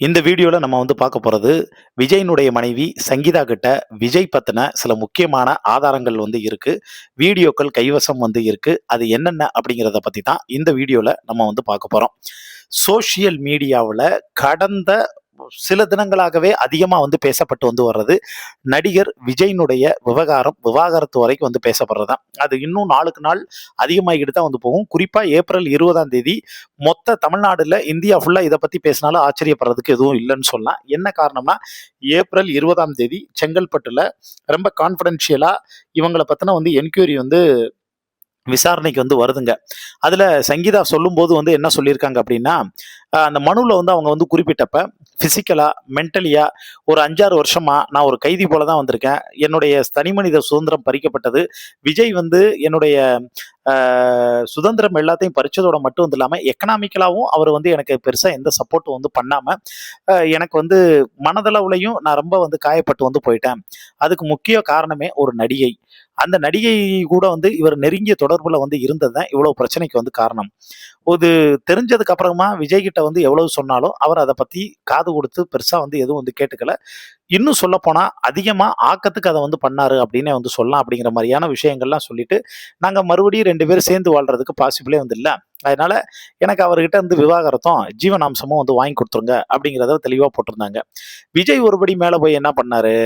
இந்த வீடியோல நம்ம பார்க்க போறது, விஜயினுடைய மனைவி சங்கீதா கிட்ட விஜய் பத்தின சில முக்கியமான ஆதாரங்கள் இருக்கு. வீடியோக்கள் கைவசம் இருக்கு. அது என்னென்ன அப்படிங்கிறத பத்தி தான் இந்த வீடியோல நம்ம பார்க்க போறோம். சோசியல் மீடியாவுல கடந்த சில தினங்களாகவே அதிகமா பேசப்பட்டு வர்றது, நடிகர் விஜயினுடைய விவாகரத்து வரைக்கும் பேசப்படுறது தான். அது இன்னும் நாளுக்கு நாள் அதிகமாகிட்டு தான் போகும். குறிப்பா ஏப்ரல் 20ஆம் தேதி மொத்த தமிழ்நாடுல, இந்தியா ஃபுல்லா இத பத்தி பேசினாலும் ஆச்சரியப்படுறதுக்கு எதுவும் இல்லன்னு சொல்லலாம். என்ன காரணம்னா, ஏப்ரல் 20ஆம் தேதி செங்கல்பட்டுல ரொம்ப கான்ஃபிடென்ஷியலா இவங்கள பத்தின என்குயரி விசாரணைக்கு வருதுங்க. அதுல சங்கீதா சொல்லும்போது என்ன சொல்லியிருக்காங்க அப்படின்னா, அந்த மனுல அவங்க குறிப்பிட்டப்ப பிசிக்கலா, மென்டலியா ஒரு 5, 6 வருஷமா நான் ஒரு கைதி போல தான் வந்திருக்கேன். என்னுடைய தனிமனித சுதந்திரம் பறிக்கப்பட்டது. விஜய் என்னுடைய சுதந்திரம் எல்லாத்தையும் பறிச்சதோட மட்டும் இல்லாம எக்கனாமிக்கலாவும் அவர் எனக்கு பெருசா எந்த சப்போர்ட்டும் பண்ணாம, எனக்கு மனதளவுலயும் நான் ரொம்ப காயப்பட்டு போயிட்டேன். அதுக்கு முக்கிய காரணமே ஒரு நடிகை. அந்த நடிகை கூட இவர் நெருங்கிய தொடர்புல இருந்தது தான் இவ்வளவு பிரச்சனைக்கு காரணம். இது தெரிஞ்சதுக்கு அப்புறமா விஜய் கிட்ட எவ்வளவு சொன்னாலும் அவர் அதை பத்தி காது கொடுத்து பெருசா எதுவும் கேட்டுக்கல. இன்னும் சொல்ல போனா அதிகமா ஆக்கத்துக்கு அதை பண்ணாரு அப்படின்னே சொல்லலாம். அப்படிங்கிற மாதிரியான விஷயங்கள்லாம் சொல்லிட்டு, நாங்க மறுபடியும் 2 பேரும் சேர்ந்து வாழ்றதுக்கு பாசிபிளே இல்ல. அதனால எனக்கு அவர்கிட்ட விவாகரத்தும் ஜீவனாம்சமும் வாங்கி கொடுத்துருங்க அப்படிங்கிறத தெளிவா போட்டிருந்தாங்க. விஜய் ஒருபடி மேல போய் என்ன பண்ணாரு,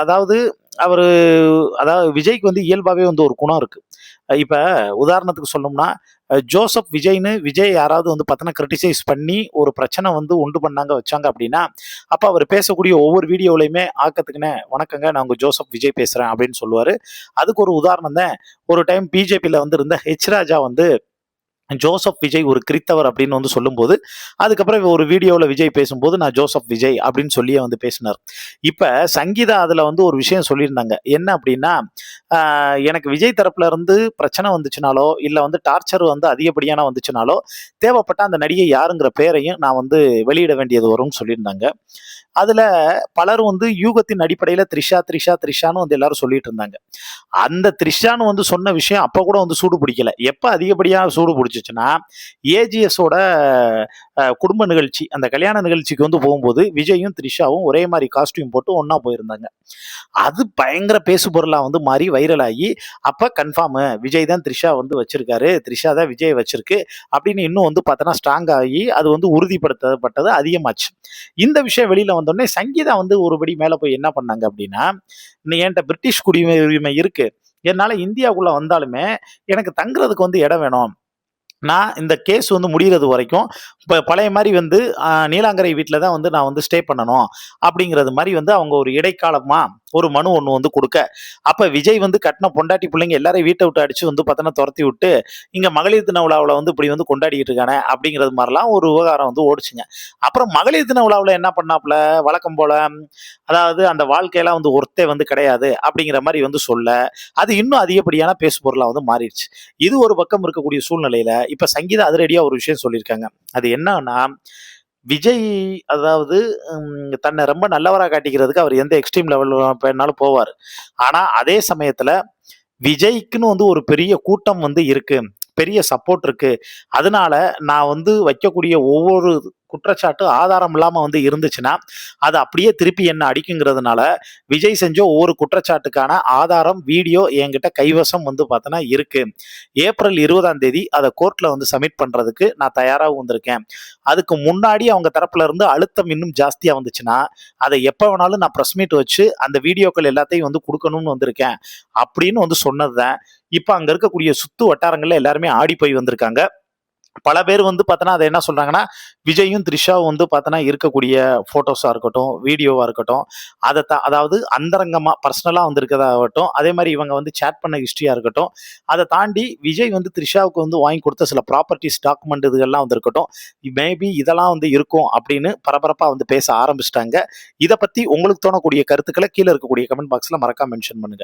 அதாவது அவரு அதாவது விஜய்க்கு இயல்பாவே ஒரு குணம் இருக்கு. இப்ப உதாரணத்துக்கு சொல்லணும்னா, ஜோசப் விஜய்ன்னு விஜய் யாராவது பார்த்தோன்னா கிரிட்டிசைஸ் பண்ணி ஒரு பிரச்சனை உண்டு பண்ணாங்க, வச்சாங்க அப்படின்னா, அப்ப அவர் பேசக்கூடிய ஒவ்வொரு வீடியோலயுமே ஆக்கத்துக்குன்னு, "வணக்கங்க, நான் உங்க ஜோசப் விஜய் பேசுறேன்" அப்படின்னு சொல்லுவாரு. அதுக்கு ஒரு உதாரணம் தான், ஒரு டைம் பிஜேபியில இருந்த ஹெச் ராஜா ஜோசப் விஜய் ஒரு கிறித்தவர் அப்படின்னு சொல்லும்போது, அதுக்கப்புறம் ஒரு வீடியோவில் விஜய் பேசும்போது நான் ஜோசப் விஜய் அப்படின்னு சொல்லியே பேசினார். இப்ப சங்கீதா அதுல ஒரு விஷயம் சொல்லியிருந்தாங்க. என்ன அப்படின்னா, எனக்கு விஜய் தரப்புல இருந்து பிரச்சனை வந்துச்சுனாலோ, இல்ல டார்ச்சர் அதிகப்படியான வந்துச்சுனாலோ, தேவைப்பட்ட அந்த நடிகை யாருங்கிற பேரையும் நான் வெளியிட வேண்டியது வரும்னு சொல்லியிருந்தாங்க. அதுல பலரும் யூகத்தின் அடிப்படையில த்ரிஷா த்ரிஷா த்ரிஷான்னு எல்லாரும் சொல்லிட்டு இருந்தாங்க. அந்த த்ரிஷான்னு சொன்ன விஷயம் அப்ப கூட சூடு பிடிக்கல. எப்ப அதிகப்படியா சூடு பிடிச்சிச்சுன்னா, ஏஜிஎஸோட குடும்ப நிகழ்ச்சி, அந்த கல்யாண நிகழ்ச்சிக்கு போகும்போது விஜயும் த்ரிஷாவும் ஒரே மாதிரி காஸ்டியூம் போட்டு ஒன்னா போயிருந்தாங்க. அது பயங்கர பேசு பொருளா மாறி வைரல் ஆகி, அப்ப கன்ஃபார்ம் விஜய் தான் த்ரிஷா வச்சிருக்காரு, த்ரிஷா தான் விஜய் வச்சிருக்கு அப்படின்னு இன்னும் பார்த்தோன்னா ஸ்ட்ராங் ஆகி அது உறுதிப்படுத்தப்பட்டது அதிகமாச்சு. இந்த விஷயம் வெளியில வந்தோடனே சங்கீதா ஒருபடி மேல போய் என்ன பண்ணாங்க அப்படின்னா, என்கிட்ட பிரிட்டிஷ் குடியுரிமை இருக்கு, என்னால இந்தியாவுக்குள்ள வந்தாலுமே எனக்கு தங்குறதுக்கு இடம் வேணும், நான் இந்த கேஸ் முடிகிறது வரைக்கும் பழைய மாதிரி நீலாங்கரை வீட்டில் தான் நான் ஸ்டே பண்ணணும் அப்படிங்கிறது மாதிரி அவங்க ஒரு இடைக்காலமா ஒரு மனு ஒன்று கொடுக்க, அப்ப விஜய் கட்டின பொண்டாட்டி பிள்ளைங்க எல்லாரையும் வீட்டை விட்டு அடிச்சு பார்த்தோன்னா துரத்தி விட்டு இங்க மகளிர் தின விழாவில் இப்படி கொண்டாடிட்டு இருக்கானே அப்படிங்கிறது மாதிரிலாம் ஒரு விவகாரம் ஓடிச்சுங்க. அப்புறம் மகளிர் தின விழாவில் என்ன பண்ணாப்புல, வழக்கம் போல அதாவது அந்த வாழ்க்கையெல்லாம் ஒருத்தே கிடையாது அப்படிங்கிற மாதிரி சொல்ல, அது இன்னும் அதிகப்படியான பேசு பொருளா மாறிடுச்சு. இது ஒரு பக்கம் இருக்கக்கூடிய சூழ்நிலையில இப்ப சங்கீதா அதிரடியா ஒரு விஷயம் சொல்லியிருக்காங்க. அது என்னன்னா, விஜய் அதாவது தன்னை ரொம்ப நல்லவரா காட்டிக்கிறதுக்கு அவர் எந்த எக்ஸ்ட்ரீம் லெவல் வேணாலும் போவார். ஆனா அதே சமயத்துல விஜய்க்குன்னு ஒரு பெரிய கூட்டம் இருக்கு, பெரிய சப்போர்ட் இருக்கு. அதனால நான் வைக்கக்கூடிய ஒவ்வொரு குற்றச்சாட்டு ஆதாரம் இல்லாம இருந்துச்சுன்னா, அது அப்படியே திருப்பி என்ன அடிக்குங்கிறதுனால, விஜய் செஞ்ச ஒவ்வொரு குற்றச்சாட்டுக்கான ஆதாரம், வீடியோ என்கிட்ட கைவசம் பார்த்தோன்னா இருக்கு. ஏப்ரல் 20ஆம் தேதி அதை கோர்ட்ல சப்மிட் பண்றதுக்கு நான் தயாரா வந்திருக்கேன். அதுக்கு முன்னாடி அவங்க தரப்புல இருந்து அழுத்தம் இன்னும் ஜாஸ்தியா வந்துச்சுன்னா, அதை எப்ப வேணாலும் நான் பிரஸ் மீட் வச்சு அந்த வீடியோக்கள் எல்லாத்தையும் கொடுக்கணும்னு வந்திருக்கேன் அப்படின்னு சொன்னதுதான். இப்ப அங்க இருக்கக்கூடிய சுத்து வட்டாரங்கள்ல எல்லாருமே ஆடி போய் வந்திருக்காங்க. பல பேர் பார்த்தோன்னா அதை என்ன சொல்றாங்கன்னா, விஜயும் த்ரிஷாவும் பார்த்தோன்னா இருக்கக்கூடிய போட்டோஸா இருக்கட்டும், வீடியோவா இருக்கட்டும், அதாவது அந்தரங்கமா பர்சனலா இருக்கதாகட்டும், அதே மாதிரி இவங்க சேட் பண்ண ஹிஸ்டரியா இருக்கட்டும், அதை தாண்டி விஜய் த்ரிஷாவுக்கு வாங்கி கொடுத்த சில ப்ராப்பர்ட்டிஸ் டாக்குமெண்ட் இதுகள்லாம் இருக்கட்டும், மேபி இதெல்லாம் இருக்கும் அப்படின்னு பரபரப்பா பேச ஆரம்பிச்சிட்டாங்க. இதை பத்தி உங்களுக்கு தோணக்கூடிய கருத்துக்களை கீழே இருக்கக்கூடிய கமெண்ட் பாக்ஸ்ல மறக்காம மென்ஷன் பண்ணுங்க.